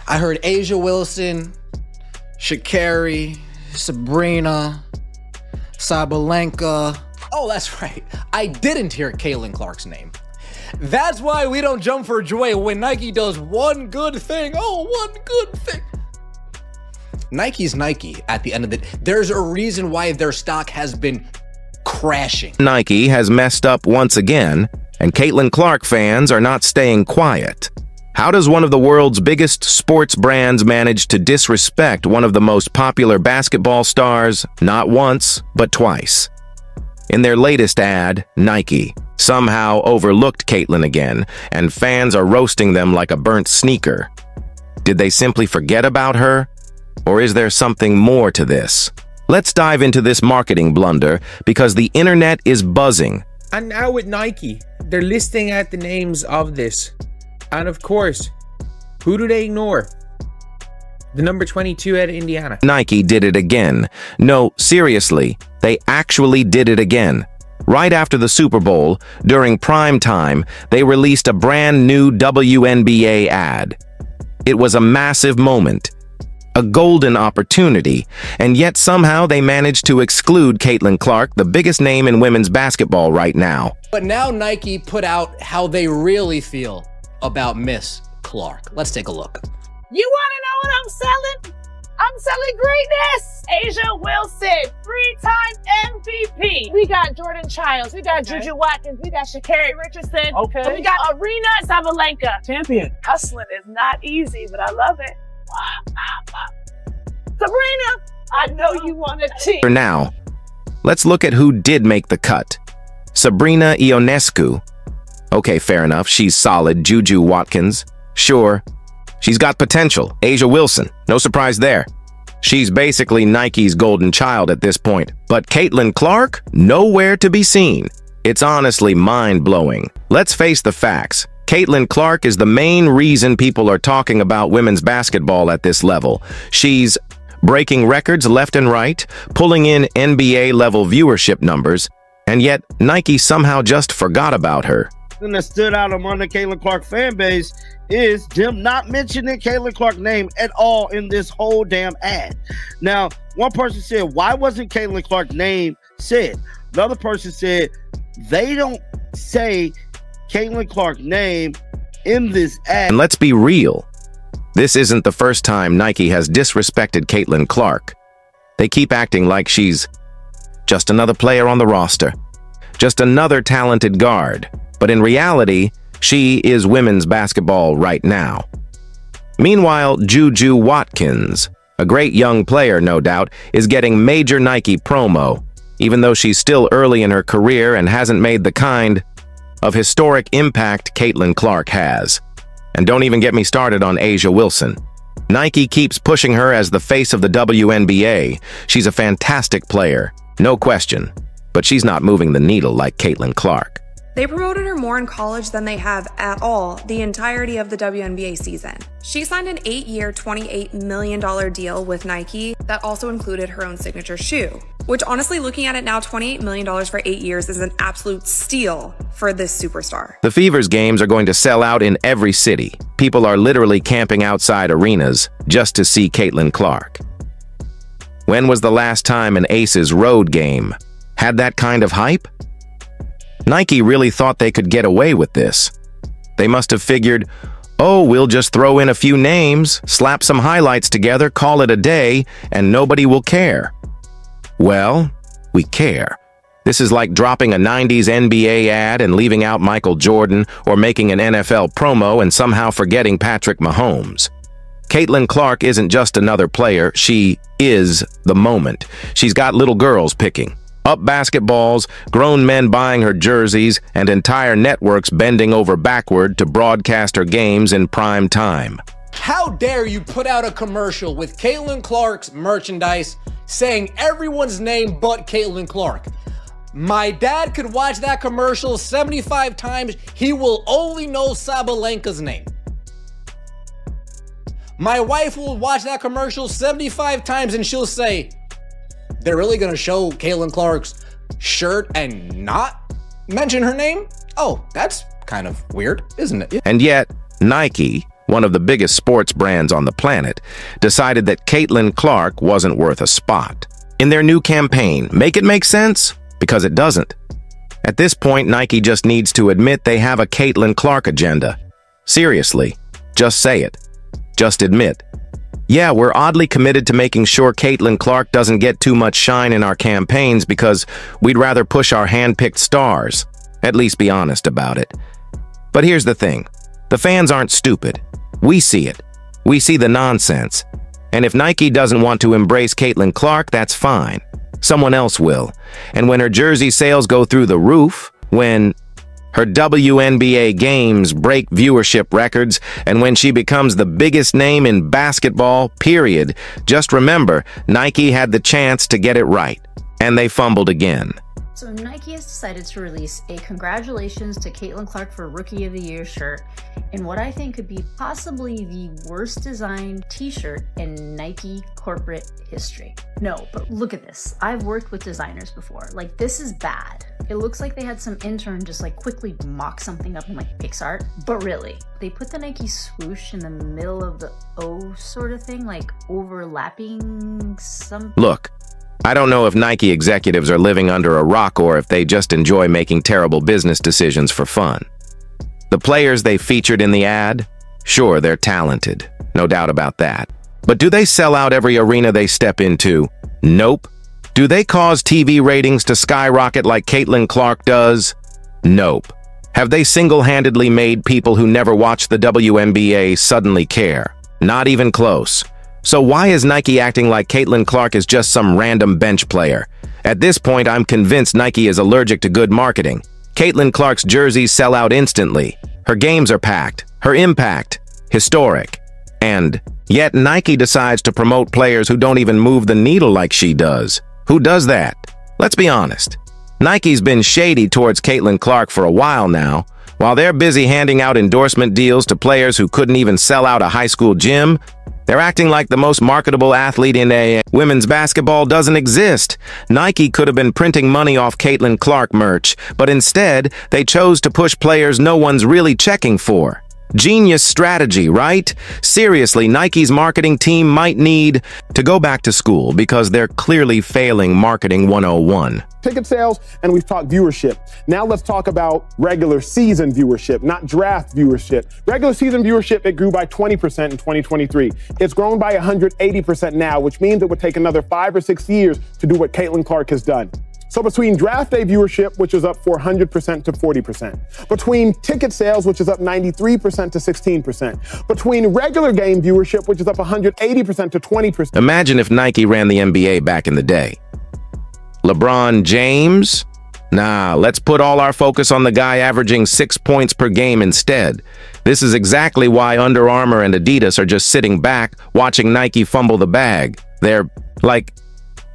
I heard Asia Wilson, Sha'Carri, Sabrina, Sabalenka. Oh, that's right. I didn't hear Caitlin Clark's name. That's why we don't jump for joy when Nike does one good thing. Oh, one good thing. Nike's Nike at the end of the day. There's a reason why their stock has been crashing. Nike has messed up once again, and Caitlin Clark fans are not staying quiet. How does one of the world's biggest sports brands manage to disrespect one of the most popular basketball stars not once, but twice? In their latest ad, Nike somehow overlooked Caitlin again, and fans are roasting them like a burnt sneaker. Did they simply forget about her? Or is there something more to this? Let's dive into this marketing blunder because the internet is buzzing. And now with Nike, they're listing out the names of this. And of course, who do they ignore? The number 22 out of Indiana. Nike did it again. No, seriously, they actually did it again. Right after the Super Bowl, during prime time, they released a brand new WNBA ad. It was a massive moment, a golden opportunity, and yet somehow they managed to exclude Caitlin Clark, the biggest name in women's basketball right now. But now Nike put out how they really feel about Miss Clark. Let's take a look. You want to know what I'm selling? I'm selling greatness. Asia Wilson, 3-time MVP. We got Jordan Childs. We got Juju Watkins. We got Sha'Carri Richardson. Okay. And we got Arena Sabalenka. Champion. Hustling is not easy, but I love it. Sabrina, I know you want a team. Now, let's look at who did make the cut. Sabrina Ionescu. Okay, fair enough. She's solid. Juju Watkins. Sure. She's got potential. Asia Wilson. No surprise there. She's basically Nike's golden child at this point. But Caitlin Clark? Nowhere to be seen. It's honestly mind-blowing. Let's face the facts. Caitlin Clark is the main reason people are talking about women's basketball at this level. She's breaking records left and right, pulling in NBA-level viewership numbers, and yet Nike somehow just forgot about her. Thing that stood out among the Caitlin Clark fan base is them not mentioning Caitlin Clark's name at all in this whole damn ad. Now, one person said, why wasn't Caitlin Clark's name said? Another person said, they don't say Caitlin Clark's name in this ad. And let's be real. This isn't the first time Nike has disrespected Caitlin Clark. They keep acting like she's just another player on the roster, just another talented guard. But in reality, she is women's basketball right now. Meanwhile, Juju Watkins, a great young player no doubt, is getting major Nike promo, even though she's still early in her career and hasn't made the kind of historic impact Caitlin Clark has. And don't even get me started on Asia Wilson. Nike keeps pushing her as the face of the WNBA. She's a fantastic player, no question, but she's not moving the needle like Caitlin Clark. They promoted her more in college than they have at all the entirety of the WNBA season. She signed an 8-year, $28 million deal with Nike that also included her own signature shoe, which honestly, looking at it now, $28 million for 8 years is an absolute steal for this superstar. The Fever's games are going to sell out in every city. People are literally camping outside arenas just to see Caitlin Clark. When was the last time an Aces road game had that kind of hype? Nike really thought they could get away with this. They must have figured, oh, we'll just throw in a few names, slap some highlights together, call it a day, and nobody will care. Well, we care. This is like dropping a 90s NBA ad and leaving out Michael Jordan, or making an NFL promo and somehow forgetting Patrick Mahomes. Caitlin Clark isn't just another player, she is the moment. She's got little girls picking up basketballs, grown men buying her jerseys, and entire networks bending over backward to broadcast her games in prime time. How dare you put out a commercial with Caitlin Clark's merchandise saying everyone's name but Caitlin Clark? My dad could watch that commercial 75 times. He will only know Sabalenka's name. My wife will watch that commercial 75 times and she'll say, they're really gonna show Caitlin Clark's shirt and not mention her name? Oh, that's kind of weird, isn't it? And yet, Nike, one of the biggest sports brands on the planet, decided that Caitlin Clark wasn't worth a spot. In their new campaign, make it make sense? Because it doesn't. At this point, Nike just needs to admit they have a Caitlin Clark agenda. Seriously, just say it. Just admit. Yeah, we're oddly committed to making sure Caitlin Clark doesn't get too much shine in our campaigns because we'd rather push our hand-picked stars. At least be honest about it. But here's the thing. The fans aren't stupid. We see it. We see the nonsense. And if Nike doesn't want to embrace Caitlin Clark, that's fine. Someone else will. And when her jersey sales go through the roof, when her WNBA games break viewership records, and when she becomes the biggest name in basketball, period, just remember, Nike had the chance to get it right. And they fumbled again. So Nike has decided to release a congratulations to Caitlin Clark for Rookie of the Year shirt in what I think could be possibly the worst designed t-shirt in Nike corporate history. No, but look at this. I've worked with designers before. Like, this is bad. It looks like they had some intern just like quickly mock something up in like PixArt, but really, they put the Nike swoosh in the middle of the O sort of thing, like overlapping some. Look. I don't know if Nike executives are living under a rock or if they just enjoy making terrible business decisions for fun. The players they featured in the ad? Sure, they're talented. No doubt about that. But do they sell out every arena they step into? Nope. Do they cause TV ratings to skyrocket like Caitlin Clark does? Nope. Have they single-handedly made people who never watched the WNBA suddenly care? Not even close. So why is Nike acting like Caitlin Clark is just some random bench player? At this point, I'm convinced Nike is allergic to good marketing. Caitlin Clark's jerseys sell out instantly. Her games are packed. Her impact, historic. And yet Nike decides to promote players who don't even move the needle like she does. Who does that? Let's be honest. Nike's been shady towards Caitlin Clark for a while now. While they're busy handing out endorsement deals to players who couldn't even sell out a high school gym, they're acting like the most marketable athlete in women's basketball doesn't exist. Nike could have been printing money off Caitlin Clark merch, but instead, they chose to push players no one's really checking for. Genius strategy, right? Seriously, Nike's marketing team might need to go back to school because they're clearly failing Marketing 101. Ticket sales, and we've talked viewership. Now let's talk about regular season viewership, not draft viewership. Regular season viewership, it grew by 20% in 2023. It's grown by 180% now, which means it would take another 5 or 6 years to do what Caitlin Clark has done. So between draft day viewership, which is up 400% to 40%, between ticket sales, which is up 93% to 16%, between regular game viewership, which is up 180% to 20%. Imagine if Nike ran the NBA back in the day. LeBron James? Nah, let's put all our focus on the guy averaging 6 points per game instead. This is exactly why Under Armour and Adidas are just sitting back, watching Nike fumble the bag. They're like,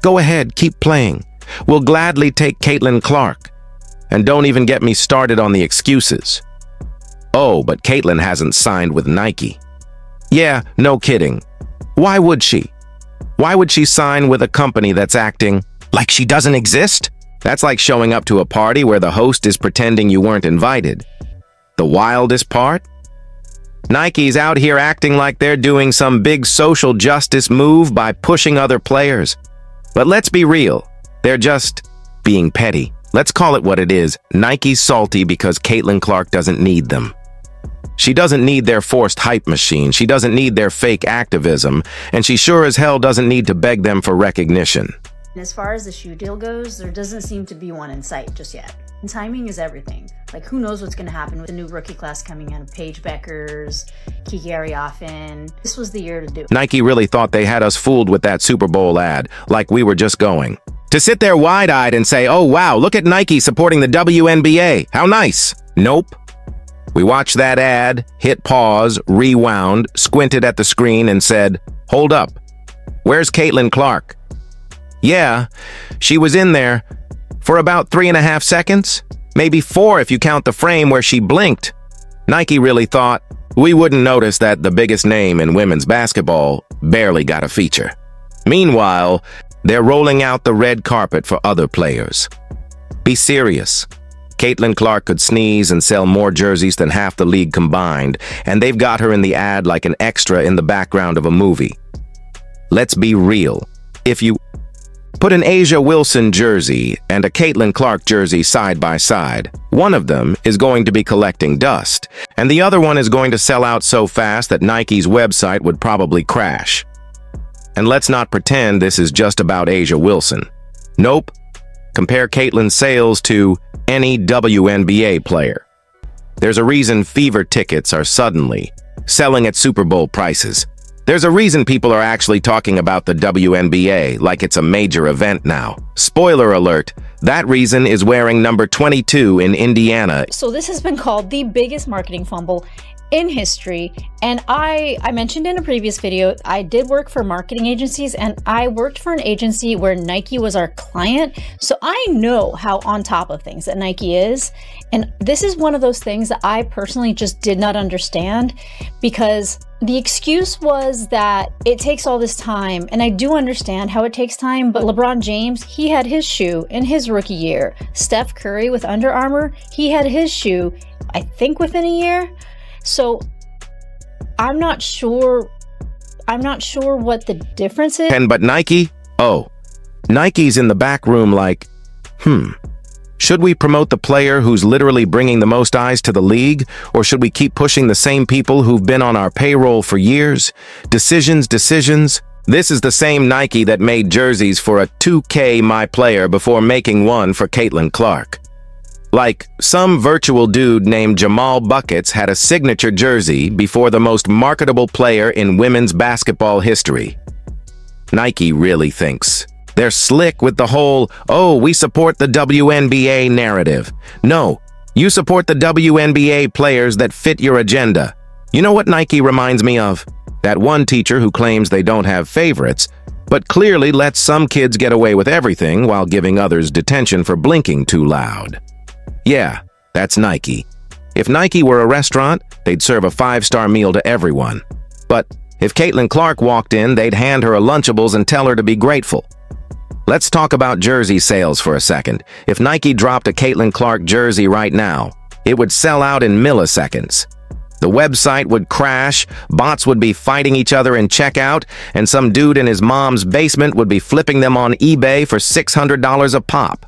go ahead, keep playing. We'll gladly take Caitlin Clark. And don't even get me started on the excuses. Oh, but Caitlin hasn't signed with Nike. Yeah, no kidding. Why would she? Why would she sign with a company that's acting like she doesn't exist? That's like showing up to a party where the host is pretending you weren't invited. The wildest part? Nike's out here acting like they're doing some big social justice move by pushing other players. But let's be real. They're just being petty. Let's call it what it is. Nike's salty because Caitlin Clark doesn't need them. She doesn't need their forced hype machine. She doesn't need their fake activism. And she sure as hell doesn't need to beg them for recognition. As far as the shoe deal goes, there doesn't seem to be one in sight just yet. And timing is everything. Like, who knows what's going to happen with the new rookie class coming in. Paige Beckers, Kiki Ariafen. This was the year to do it. Nike really thought they had us fooled with that Super Bowl ad, like we were just going. To sit there wide-eyed and say, oh wow, look at Nike supporting the WNBA. How nice. Nope. We watched that ad, hit pause, rewound, squinted at the screen and said, hold up. Where's Caitlin Clark? Yeah, she was in there for about 3.5 seconds. Maybe 4 if you count the frame where she blinked. Nike really thought we wouldn't notice that the biggest name in women's basketball barely got a feature. Meanwhile, they're rolling out the red carpet for other players. Be serious. Caitlin Clark could sneeze and sell more jerseys than half the league combined, and they've got her in the ad like an extra in the background of a movie. Let's be real. If you put an A'ja Wilson jersey and a Caitlin Clark jersey side by side, one of them is going to be collecting dust, and the other one is going to sell out so fast that Nike's website would probably crash. And let's not pretend this is just about A'ja Wilson. Nope. Compare Caitlin's sales to any WNBA player. There's a reason Fever tickets are suddenly selling at Super Bowl prices. There's a reason people are actually talking about the WNBA like it's a major event now. Spoiler alert, that reason is wearing number 22 in Indiana. So this has been called the biggest marketing fumble in history, and I mentioned in a previous video, I did work for marketing agencies, and I worked for an agency where Nike was our client, so I know how on top of things that Nike is, and this is one of those things that I personally just did not understand, because the excuse was that it takes all this time, and I do understand how it takes time, but LeBron James, he had his shoe in his rookie year. Steph Curry with Under Armour, he had his shoe, I think within a year. So I'm not sure what the difference is. But Nike? Oh, Nike's in the back room like, should we promote the player who's literally bringing the most eyes to the league, or should we keep pushing the same people who've been on our payroll for years? Decisions. This is the same Nike that made jerseys for a 2K My Player before making one for Caitlin Clark. Like, some virtual dude named Jamal Buckets had a signature jersey before the most marketable player in women's basketball history. Nike really thinks they're slick with the whole, oh, we support the WNBA narrative. No, you support the WNBA players that fit your agenda. You know what Nike reminds me of? That one teacher who claims they don't have favorites, but clearly lets some kids get away with everything while giving others detention for blinking too loud. Yeah, that's Nike. If Nike were a restaurant, they'd serve a 5-star meal to everyone. But if Caitlin Clark walked in, they'd hand her a Lunchables and tell her to be grateful. Let's talk about jersey sales for a second. If Nike dropped a Caitlin Clark jersey right now, it would sell out in milliseconds. The website would crash, bots would be fighting each other in checkout, and some dude in his mom's basement would be flipping them on eBay for $600 a pop.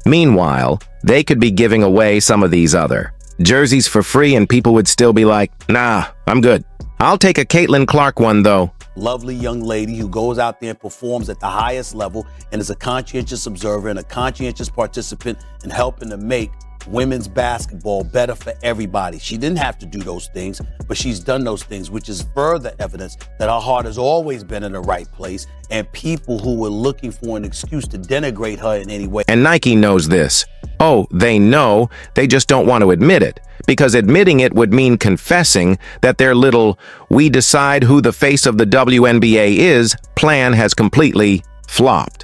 Meanwhile, they could be giving away some of these other jerseys for free and people would still be like, nah, I'm good. I'll take a Caitlin Clark one though. Lovely young lady who goes out there and performs at the highest level and is a conscientious observer and a conscientious participant in helping to make women's basketball better for everybody. She didn't have to do those things, but she's done those things, which is further evidence that her heart has always been in the right place, and people who were looking for an excuse to denigrate her in any way. And Nike knows this. Oh, they know, they just don't want to admit it, because admitting it would mean confessing that their little "we decide who the face of the WNBA is" plan has completely flopped.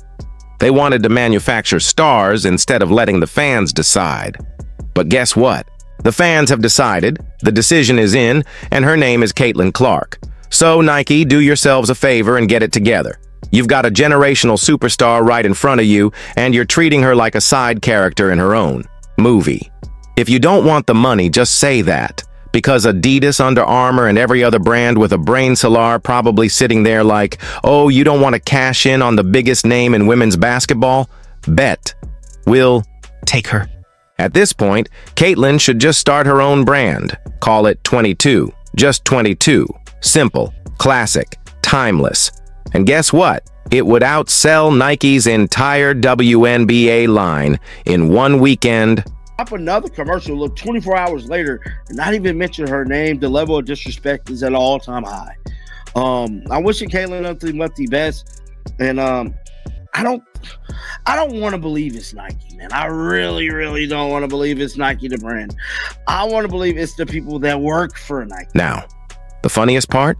They wanted to manufacture stars instead of letting the fans decide. But guess what? The fans have decided, the decision is in, and her name is Caitlin Clark. So Nike, do yourselves a favor and get it together. You've got a generational superstar right in front of you, and you're treating her like a side character in her own movie. If you don't want the money, just say that. Because Adidas, Under Armour, and every other brand with a brain cell are probably sitting there like, oh, you don't want to cash in on the biggest name in women's basketball? Bet. We'll take her. At this point, Caitlin should just start her own brand. Call it 22. Just 22. Simple, classic, timeless. And guess what? It would outsell Nike's entire WNBA line in one weekend. Up another commercial, look, 24 hours later, and not even mention her name. The level of disrespect is at an all-time high. I'm wishing Caitlin nothing but the best, and I don't want to believe it's Nike, man. I really don't want to believe it's Nike, the brand. I want to believe it's the people that work for Nike. Now, the funniest part?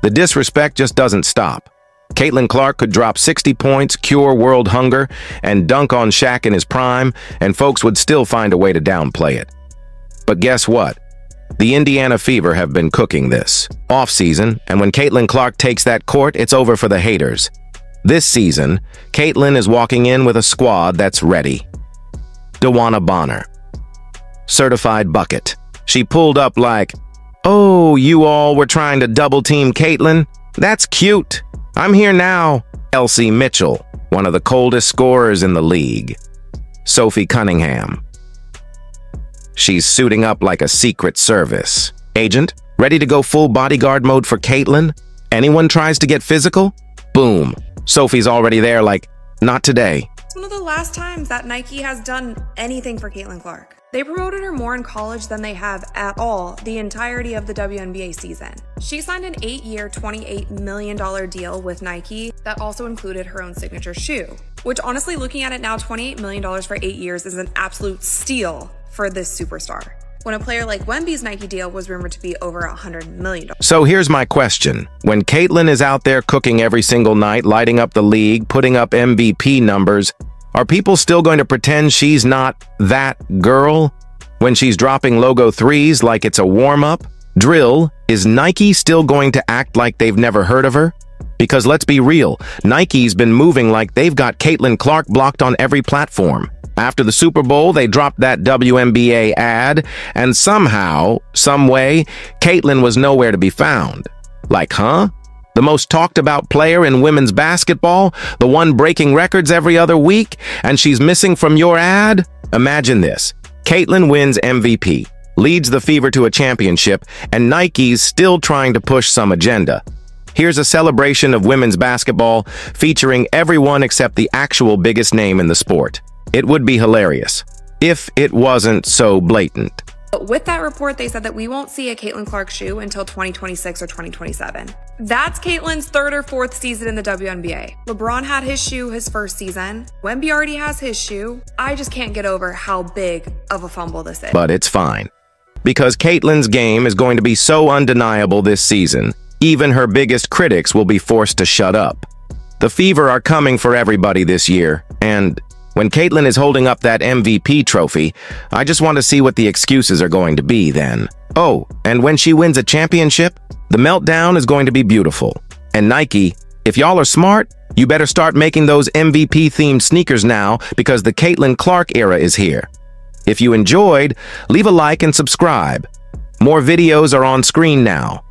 The disrespect just doesn't stop. Caitlin Clark could drop 60 points, cure world hunger, and dunk on Shaq in his prime, and folks would still find a way to downplay it. But guess what? The Indiana Fever have been cooking this off-season, and when Caitlin Clark takes that court, it's over for the haters. This season, Caitlin is walking in with a squad that's ready. DeWanna Bonner. Certified bucket. She pulled up like, "Oh, you all were trying to double-team Caitlyn? That's cute. I'm here now." Elsie Mitchell, one of the coldest scorers in the league. Sophie Cunningham. She's suiting up like a Secret Service agent, ready to go full bodyguard mode for Caitlyn. Anyone tries to get physical? Boom. Sophie's already there like, "Not today." It's one of the last times that Nike has done anything for Caitlin Clark. They promoted her more in college than they have at all the entirety of the WNBA season. She signed an 8-year, $28 million deal with Nike that also included her own signature shoe, which honestly, looking at it now, $28 million for 8 years is an absolute steal for this superstar, when a player like Wemby's Nike deal was rumored to be over $100 million. So here's my question. When Caitlyn is out there cooking every single night, lighting up the league, putting up MVP numbers, are people still going to pretend she's not that girl? When she's dropping logo threes like it's a warm-up? Drill, is Nike still going to act like they've never heard of her? Because let's be real, Nike's been moving like they've got Caitlin Clark blocked on every platform. After the Super Bowl, they dropped that WNBA ad, and somehow, someway, Caitlyn was nowhere to be found. Like, huh? The most talked about player in women's basketball, the one breaking records every other week, and she's missing from your ad? Imagine this. Caitlyn wins MVP, leads the Fever to a championship, and Nike's still trying to push some agenda. Here's a celebration of women's basketball featuring everyone except the actual biggest name in the sport. It would be hilarious if it wasn't so blatant. With that report, they said that we won't see a Caitlin Clark shoe until 2026 or 2027. That's Caitlyn's 3rd or 4th season in the WNBA. LeBron had his shoe his first season. Wemby already has his shoe. I just can't get over how big of a fumble this is. But it's fine, because Caitlyn's game is going to be so undeniable this season, even her biggest critics will be forced to shut up. The Fever are coming for everybody this year, and when Caitlyn is holding up that MVP trophy, I just want to see what the excuses are going to be then. Oh, and when she wins a championship, the meltdown is going to be beautiful. And Nike, if y'all are smart, you better start making those MVP-themed sneakers now, because the Caitlin Clark era is here. If you enjoyed, leave a like and subscribe. More videos are on screen now.